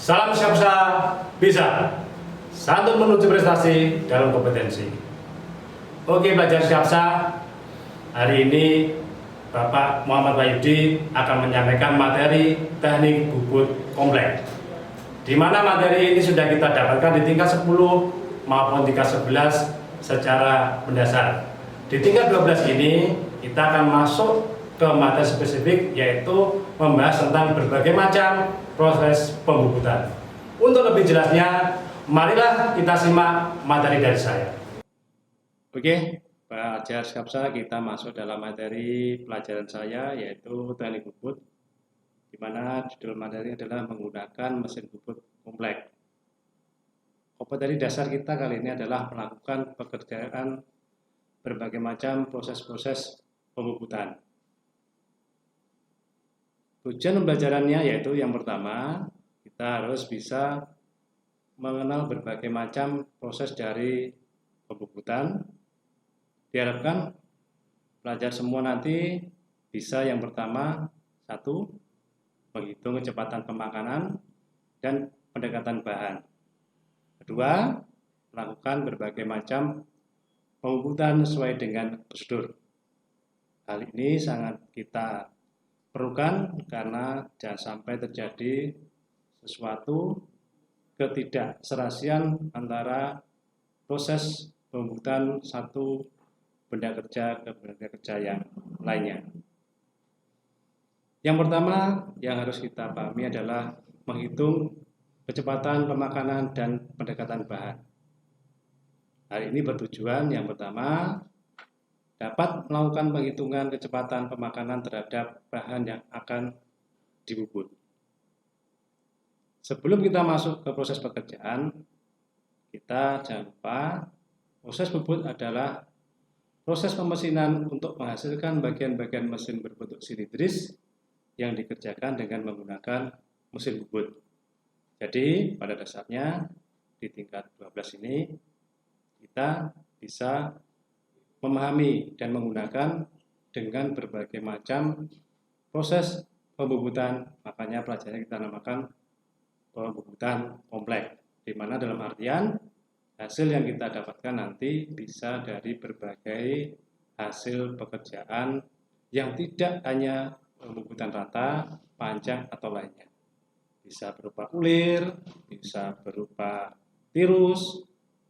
Salam Syapsa bisa. Santun menuju prestasi dalam kompetensi. Oke pelajar Syapsa, hari ini Bapak Muhammad Wahyudi akan menyampaikan materi teknik bubut kompleks. Di mana materi ini sudah kita dapatkan di tingkat 10 maupun tingkat 11 secara mendasar. Di tingkat 12 ini kita akan masuk ke materi spesifik, yaitu membahas tentang berbagai macam proses pembubutan. Untuk lebih jelasnya, marilah kita simak materi dari saya. Oke, pelajar Syapsa, kita masuk dalam materi pelajaran saya, yaitu teknik bubut, di mana judul materi adalah menggunakan mesin bubut kompleks. Kompetensi dasar kita kali ini adalah melakukan pekerjaan berbagai macam proses-proses pembubutan. Tujuan pembelajarannya yaitu yang pertama, kita harus bisa mengenal berbagai macam proses dari pembubutan. Diharapkan pelajar semua nanti bisa yang pertama, satu, menghitung kecepatan pemakanan dan pendekatan bahan. Kedua, melakukan berbagai macam pembubutan sesuai dengan prosedur. Hal ini sangat kita perlukan karena jangan sampai terjadi sesuatu ketidakserasian antara proses pembubutan satu benda kerja ke benda kerja yang lainnya. Yang pertama yang harus kita pahami adalah menghitung kecepatan pemakanan dan pendekatan bahan. Hal ini bertujuan yang pertama dapat melakukan penghitungan kecepatan pemakanan terhadap bahan yang akan dibubut. Sebelum kita masuk ke proses pekerjaan, kita jangan lupa proses bubut adalah proses pemesinan untuk menghasilkan bagian-bagian mesin berbentuk silindris yang dikerjakan dengan menggunakan mesin bubut. Jadi pada dasarnya di tingkat 12 ini kita bisa memahami dan menggunakan dengan berbagai macam proses pembubutan, makanya pelajarannya kita namakan pembubutan kompleks, di mana dalam artian hasil yang kita dapatkan nanti bisa dari berbagai hasil pekerjaan yang tidak hanya pembubutan rata, panjang, atau lainnya. Bisa berupa ulir, bisa berupa tirus,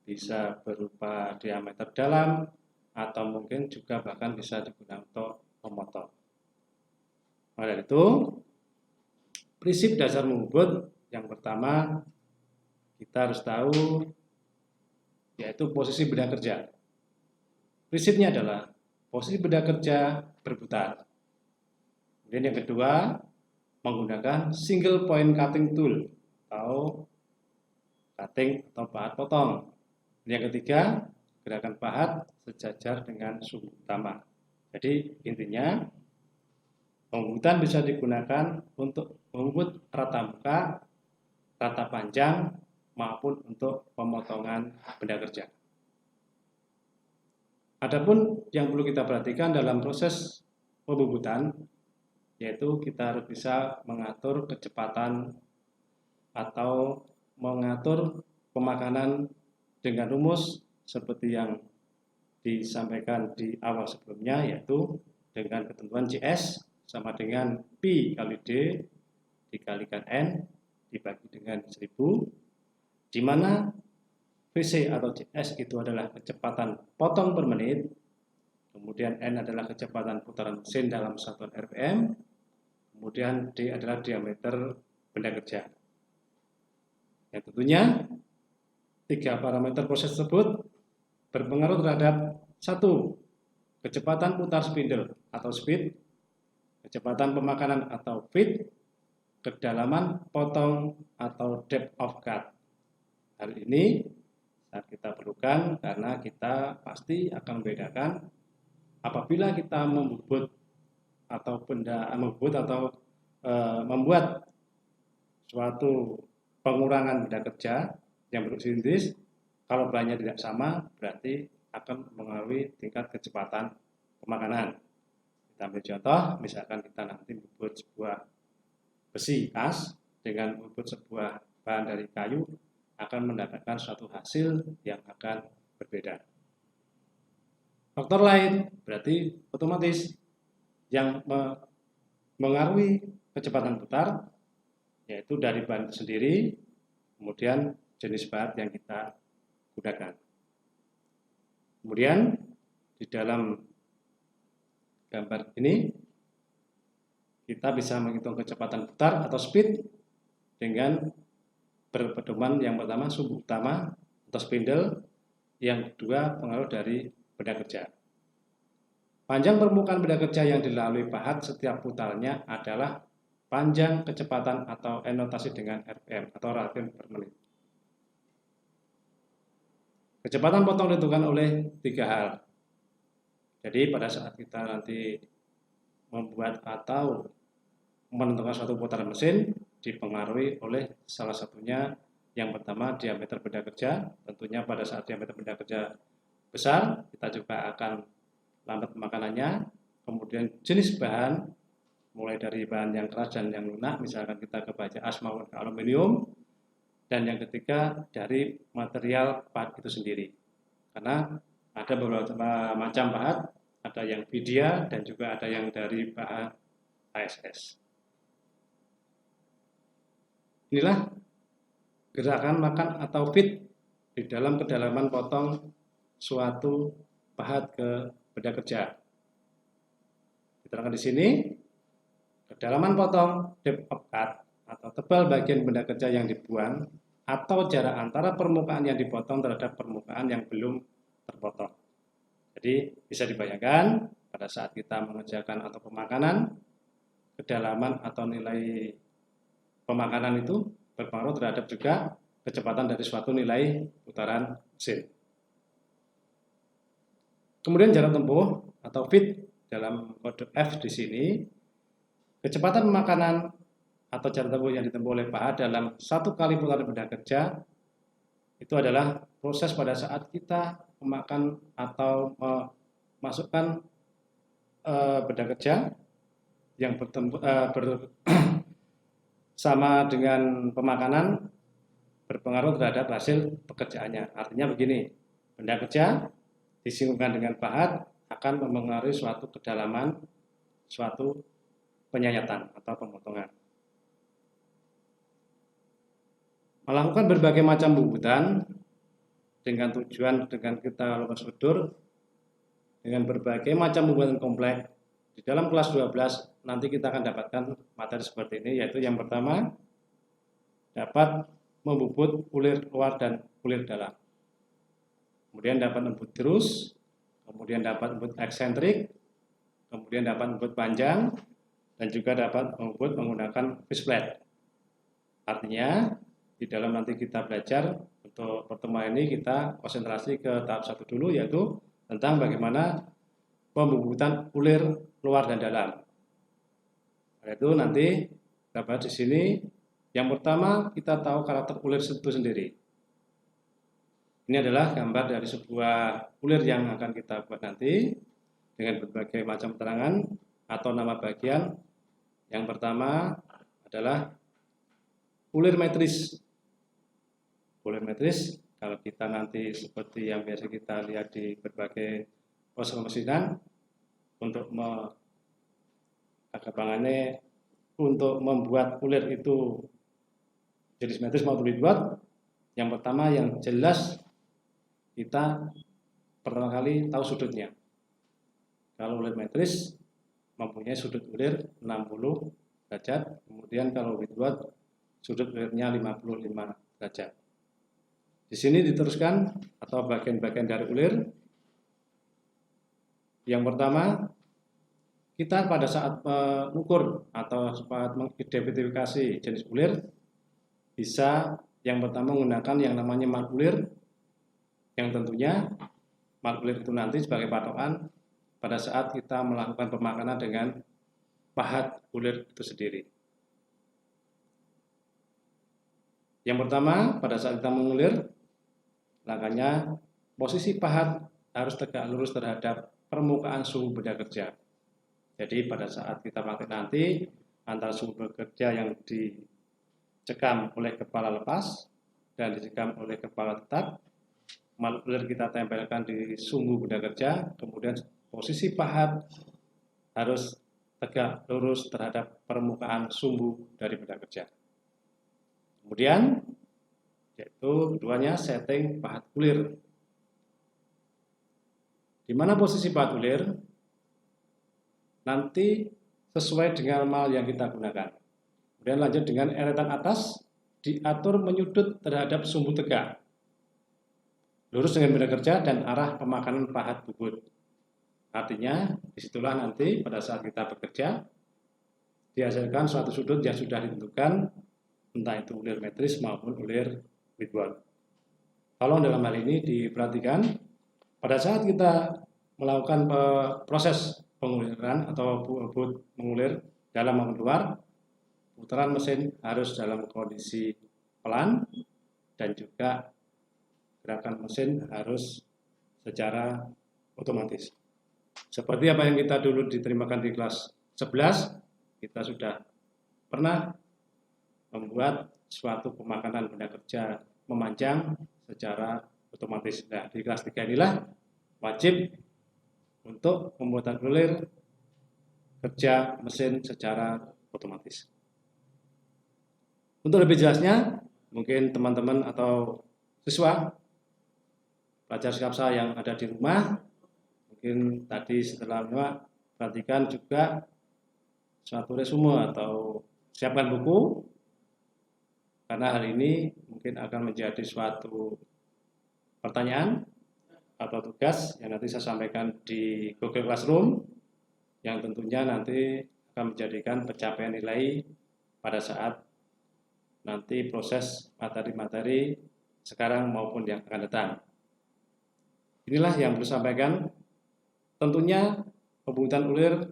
bisa berupa diameter dalam, atau mungkin juga bahkan bisa digunakan untuk memotong. Oleh itu, prinsip dasar membubut yang pertama kita harus tahu yaitu posisi benda kerja. Prinsipnya adalah posisi benda kerja berputar. Kemudian yang kedua, menggunakan single point cutting tool atau cutting atau pahat potong. Yang ketiga, gerakan pahat sejajar dengan suhu utama. Jadi intinya pembubutan bisa digunakan untuk membubut rata muka, rata panjang, maupun untuk pemotongan benda kerja. Adapun yang perlu kita perhatikan dalam proses pembubutan, yaitu kita harus bisa mengatur kecepatan atau mengatur pemakanan dengan rumus seperti yang disampaikan di awal sebelumnya, yaitu dengan ketentuan CS sama dengan Pi kali D dikalikan N dibagi dengan 1000, di mana VC atau CS itu adalah kecepatan potong per menit, kemudian N adalah kecepatan putaran mesin dalam satuan RPM, kemudian D adalah diameter benda kerja. Yang tentunya tiga parameter proses tersebut berpengaruh terhadap satu, kecepatan putar spindle atau speed, kecepatan pemakanan atau feed, kedalaman potong atau depth of cut. Hal ini sangat kita perlukan karena kita pasti akan membedakan apabila kita membubut atau membuat suatu pengurangan benda kerja yang bentuk silindris. Kalau bahannya tidak sama, berarti akan mengaruhi tingkat kecepatan pemakanan. Kita ambil contoh, misalkan kita nanti membuat sebuah besi as dengan membuat sebuah bahan dari kayu akan mendapatkan suatu hasil yang akan berbeda. Faktor lain berarti otomatis yang mengaruhi kecepatan putar yaitu dari bahan itu sendiri, kemudian jenis bahan yang kita gunakan. Kemudian di dalam gambar ini kita bisa menghitung kecepatan putar atau speed dengan berpedoman yang pertama sumbu utama atau spindle, yang kedua pengaruh dari benda kerja. Panjang permukaan benda kerja yang dilalui pahat setiap putarnya adalah panjang kecepatan atau notasi dengan RPM atau radian per menit. Kecepatan potong ditentukan oleh 3 hal. Jadi pada saat kita nanti membuat atau menentukan suatu putaran mesin dipengaruhi oleh salah satunya yang pertama diameter benda kerja. Tentunya pada saat diameter benda kerja besar kita juga akan lambat makanannya. Kemudian jenis bahan mulai dari bahan yang keras dan yang lunak, misalkan kita ke baja as maupun ke aluminium. Dan yang ketiga dari material pahat itu sendiri, karena ada beberapa macam pahat, ada yang Vidya dan juga ada yang dari bahan ASS. Inilah gerakan makan atau fit di dalam kedalaman potong suatu pahat ke benda kerja. Diterangkan di sini, kedalaman potong depth of cut atau tebal bagian benda kerja yang dibuang atau jarak antara permukaan yang dipotong terhadap permukaan yang belum terpotong. Jadi bisa dibayangkan pada saat kita mengerjakan atau pemakanan, kedalaman atau nilai pemakanan itu berpengaruh terhadap juga kecepatan dari suatu nilai putaran mesin. Kemudian jarak tempuh atau fit dalam kode F di sini, kecepatan pemakanan atau jarak tempuh yang ditempuh oleh pahat dalam 1 kali putaran benda kerja itu adalah proses pada saat kita memakan atau memasukkan benda kerja yang sama dengan pemakanan berpengaruh terhadap hasil pekerjaannya. Artinya begini, benda kerja disinggungan dengan pahat akan mempengaruhi suatu kedalaman, suatu penyayatan atau pemotongan. Melakukan berbagai macam pembuatan dengan tujuan dengan kita lakukan struktur dengan berbagai macam pembuatan kompleks. Di dalam kelas 12 nanti kita akan dapatkan materi seperti ini, yaitu yang pertama dapat membubut ulir luar dan ulir dalam. Kemudian dapat membubut terus, kemudian dapat membubut eksentrik, kemudian dapat membubut panjang, dan juga dapat membubut menggunakan fish plate. Artinya di dalam nanti kita belajar untuk pertemuan ini kita konsentrasi ke tahap 1 dulu, yaitu tentang bagaimana pembubutan ulir luar dan dalam. Itu nanti kita bahas di sini. Yang pertama kita tahu karakter ulir itu sendiri. Ini adalah gambar dari sebuah ulir yang akan kita buat nanti dengan berbagai macam keterangan atau nama bagian. Yang pertama adalah ulir metris. Ulir metris kalau kita nanti seperti yang biasa kita lihat di berbagai proses pemesinan untuk kegapangannya untuk membuat ulir itu jenis metris mau dibuat. Yang pertama yang jelas kita pertama kali tahu sudutnya. Kalau ulir metris mempunyai sudut ulir 60 derajat, kemudian kalau dibuat sudut ulirnya 55 derajat. Di sini diteruskan atau bagian-bagian dari ulir. Yang pertama, kita pada saat mengukur atau saat mengidentifikasi jenis ulir, bisa yang pertama menggunakan yang namanya mark ulir, yang tentunya mark ulir itu nanti sebagai patokan pada saat kita melakukan pemakanan dengan pahat ulir itu sendiri. Yang pertama, pada saat kita mengulir, langkahnya posisi pahat harus tegak lurus terhadap permukaan suhu benda kerja. Jadi pada saat kita pakai nanti antara suhu benda kerja yang dicekam oleh kepala lepas dan dicekam oleh kepala tetap. Ulir kita tempelkan di sumbu benda kerja, kemudian posisi pahat harus tegak lurus terhadap permukaan sumbu dari benda kerja. Kemudian yaitu keduanya setting pahat ulir. Di mana posisi pahat ulir nanti sesuai dengan mal yang kita gunakan. Kemudian lanjut dengan eretan atas diatur menyudut terhadap sumbu tegak, lurus dengan benda kerja dan arah pemakanan pahat bubut. Artinya disitulah nanti pada saat kita bekerja dihasilkan suatu sudut yang sudah ditentukan, entah itu ulir metris maupun ulir Whitworth. Tolong dalam hal ini diperhatikan pada saat kita melakukan proses penguliran atau bubut mengulir dalam maupun luar, putaran mesin harus dalam kondisi pelan dan juga gerakan mesin harus secara otomatis. Seperti apa yang kita dulu diterimakan di kelas 11, kita sudah pernah membuat suatu pemakanan benda kerja memanjang secara otomatis. Nah, di kelas 3 inilah wajib untuk pembuatan ulir kerja mesin secara otomatis. Untuk lebih jelasnya, mungkin teman-teman atau siswa pelajar Skapsa yang ada di rumah, mungkin tadi setelah menyimak, perhatikan juga suatu resume atau siapkan buku, karena hal ini mungkin akan menjadi suatu pertanyaan atau tugas yang nanti saya sampaikan di Google Classroom, yang tentunya nanti akan menjadikan pencapaian nilai pada saat nanti proses materi-materi sekarang maupun yang akan datang. Inilah yang perlu sampaikan. Tentunya pembuatan ulir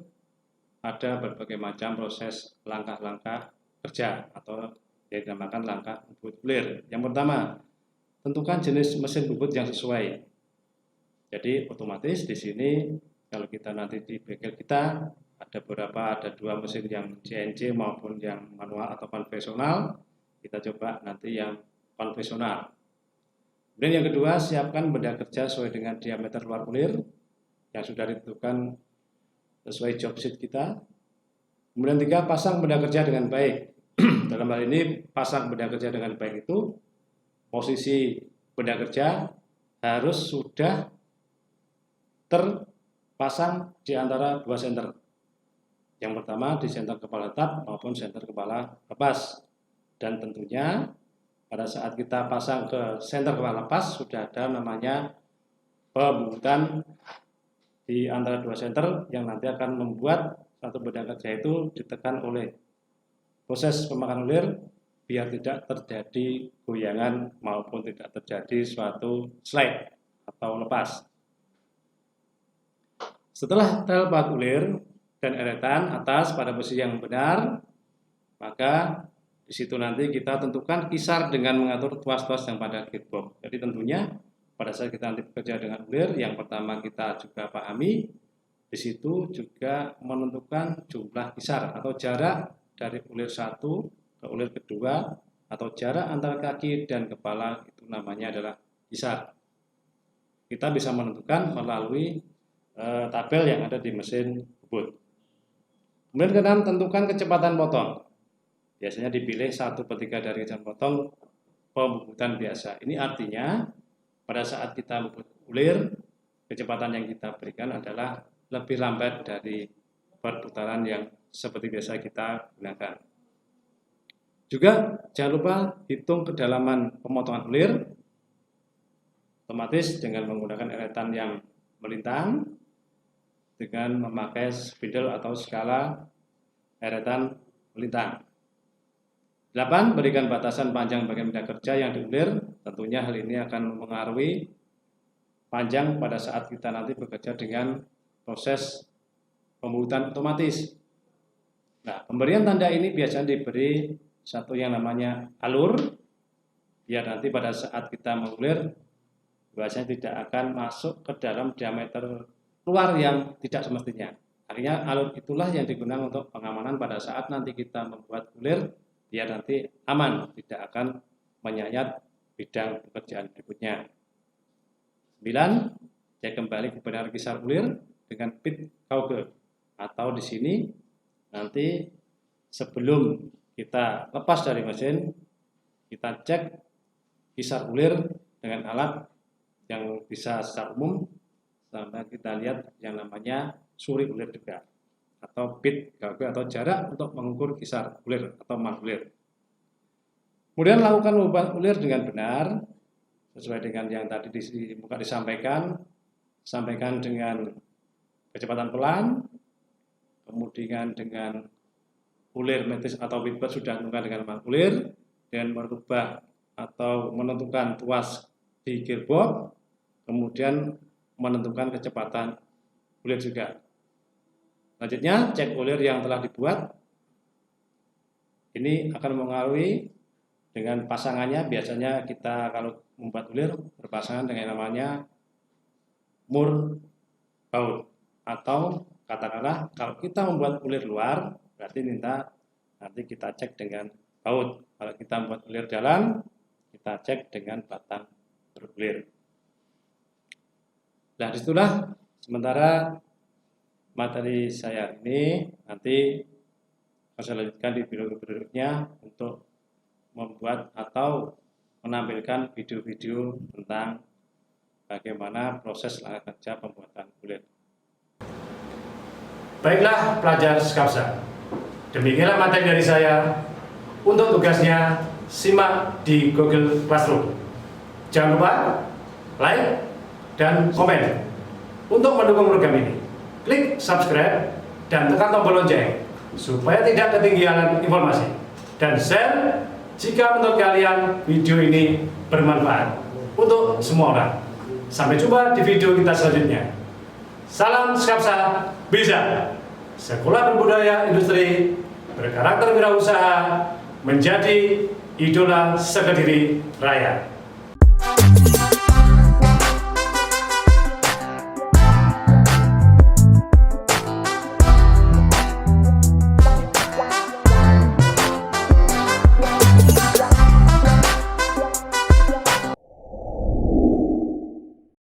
ada berbagai macam proses langkah-langkah kerja atau yang dinamakan langkah bubut ulir. Yang pertama, tentukan jenis mesin bubut yang sesuai. Jadi otomatis di sini kalau kita nanti di bengkel kita ada dua mesin yang CNC maupun yang manual atau konvensional. Kita coba nanti yang konvensional. Kemudian yang kedua, siapkan benda kerja sesuai dengan diameter luar ulir yang sudah ditentukan sesuai job sheet kita. Kemudian tiga, pasang benda kerja dengan baik. Dalam hal ini, pasang benda kerja dengan baik itu posisi benda kerja harus sudah terpasang di antara dua senter. Yang pertama di senter kepala tetap maupun senter kepala lepas. Dan tentunya pada saat kita pasang ke senter kepala lepas sudah ada namanya pembubutan di antara dua senter yang nanti akan membuat satu benda kerja itu ditekan oleh proses pemakanan ulir biar tidak terjadi goyangan maupun tidak terjadi suatu slide atau lepas. Setelah tel pahat ulir dan eretan atas pada posisi yang benar, maka di situ nanti kita tentukan kisar dengan mengatur tuas-tuas yang pada gearbox. Jadi tentunya pada saat kita nanti bekerja dengan ulir, yang pertama kita juga pahami, di situ juga menentukan jumlah kisar atau jarak dari ulir satu ke ulir kedua atau jarak antara kaki dan kepala, itu namanya adalah kisar. Kita bisa menentukan melalui tabel yang ada di mesin bubut. Kemudian keenam, tentukan kecepatan potong. Biasanya dipilih 1/3 dari kecepatan potong pembubutan biasa. Ini artinya pada saat kita membubut ulir, kecepatan yang kita berikan adalah lebih lambat dari perputaran yang seperti biasa kita gunakan. Juga jangan lupa hitung kedalaman pemotongan ulir, otomatis dengan menggunakan eretan yang melintang, dengan memakai spidol atau skala eretan melintang. 8. Berikan batasan panjang bagian benda kerja yang diulir. Tentunya hal ini akan mempengaruhi panjang pada saat kita nanti bekerja dengan proses pembubutan otomatis. Nah, pemberian tanda ini biasanya diberi satu yang namanya alur, biar nanti pada saat kita mengulir biasanya tidak akan masuk ke dalam diameter luar yang tidak semestinya. Artinya alur itulah yang digunakan untuk pengamanan pada saat nanti kita membuat ulir dia nanti aman, tidak akan menyayat bidang pekerjaan berikutnya. 9. Cek kembali kebenaran kisar ulir dengan pit Kauke, atau di sini nanti sebelum kita lepas dari mesin, kita cek kisar ulir dengan alat yang bisa secara umum, sampai kita lihat yang namanya suri ulir juga, atau pit Kauke, atau jarak untuk mengukur kisar ulir atau man ulir. Kemudian lakukan pembuatan ulir dengan benar sesuai dengan yang tadi disampaikan. Sampaikan dengan kecepatan pelan, kemudian dengan ulir metis atau whipper sudah tentukan dengan man ulir, dengan merubah atau menentukan tuas di gearbox, kemudian menentukan kecepatan ulir juga. Selanjutnya, cek ulir yang telah dibuat. Ini akan mengaruhi dengan pasangannya. Biasanya kita kalau membuat ulir berpasangan dengan namanya mur baut, atau katakanlah kalau kita membuat ulir luar berarti nanti kita cek dengan baut. Kalau kita membuat ulir dalam, kita cek dengan batang berulir. Nah, disitulah sementara materi saya ini, nanti saya lanjutkan di video berikutnya untuk membuat atau menampilkan video-video tentang bagaimana proses langkah kerja pembuatan ulir. Baiklah pelajar Skapsa, demikianlah materi dari saya. Untuk tugasnya, simak di Google Classroom. Jangan lupa like dan komen. Untuk mendukung program ini, klik subscribe dan tekan tombol lonceng supaya tidak ketinggalan informasi. Dan share jika menurut kalian video ini bermanfaat untuk semua orang. Sampai jumpa di video kita selanjutnya. Salam Skapsa bisa. Sekolah berbudaya industri, berkarakter wirausaha, menjadi idola sekediri raya.